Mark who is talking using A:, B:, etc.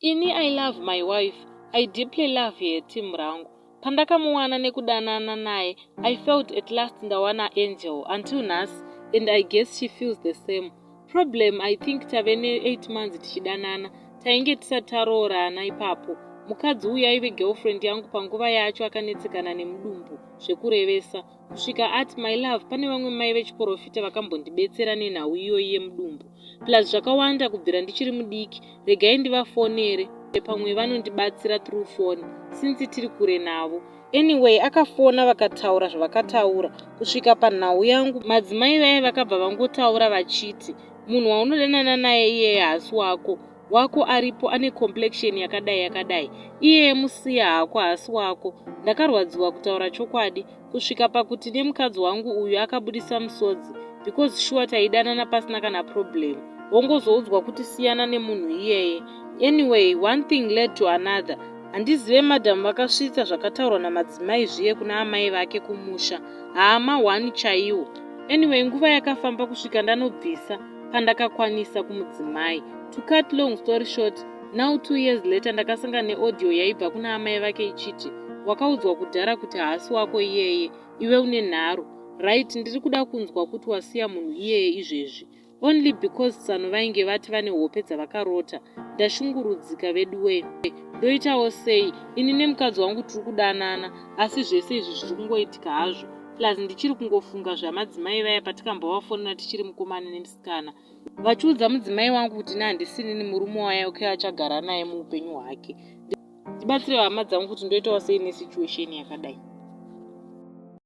A: Ini I love my wife. I deeply love her team rangu. Pandakamuwana nekudanana naye, I felt at last ndawana angel until nas, and I guess she feels the same. Problem I think tavene 8 months tichidanana, tainge tisataroorana ipapo. Mukadzi uyu aive girlfriend yangu panguva yacho akanetsekana nemudumbu zvekurevesa. Kusvika ati my love, pane vamwe mai vechiprofita vakambondibetsera nenhau iyoyi yemudumbu. Plus zvakawanda kubvira ndichiri mudiki, regai ndivafonere pamwe vanondibatsira through phone since tiri kure navo. Anyway, akafona vakataura zvavakataura. Kusvika panhau yangu, madzimai vaye vakabva vangotaura vachiti, munhu waunodanana naye iyeye haasi wako aripo ane complexion yakadai, iyeye musiya hako haasi wako. Ndakarwadziwa kutaura chokwadi, kusvika pakuti nemukadzi wangu uyu akabudisa musodzi because sure taidanana pasina kana problem. Wongozoudzwa kuti siyana nemunhu iyeye. Anyway, one thing led to another. Handizive madhamu vakasvitsa zvakataurwa namadzimai zviye kuna amai vake kumusha. Hama 1 chaiwo. Anyway, nguva yakafamba kusvika ndanobvisa pandakakwanisa kumudzimai. To cut long story short, now 2 years later ndakasangana neaudio yaibva kuna amai vake ichiti, wakaudzwa kudhara kuti haasi wako iyeye, iwe une nharo. Right, ndiri kuda kunzwa kuti wasiya munhu iyeye izvezvi. Only because sano vainge vati vane hope dzavakarota. Ndashungurudzika vedu wenu. Ndoitawo sei, ini nemukadzi wangu tiri kudanana, asi zvese izvi zviri kungoitika hazvo. Plus ndichiri kungofunga zvamadzimai vaya patikambovafonera tichiri mukomana nemusikana. Vachiudza mudzimai wangu kuti handisini murume wake achagara naye muupenyu hwake. Ndibatsire hama dzangu kuti ndoitawo sei nesituation yakadai.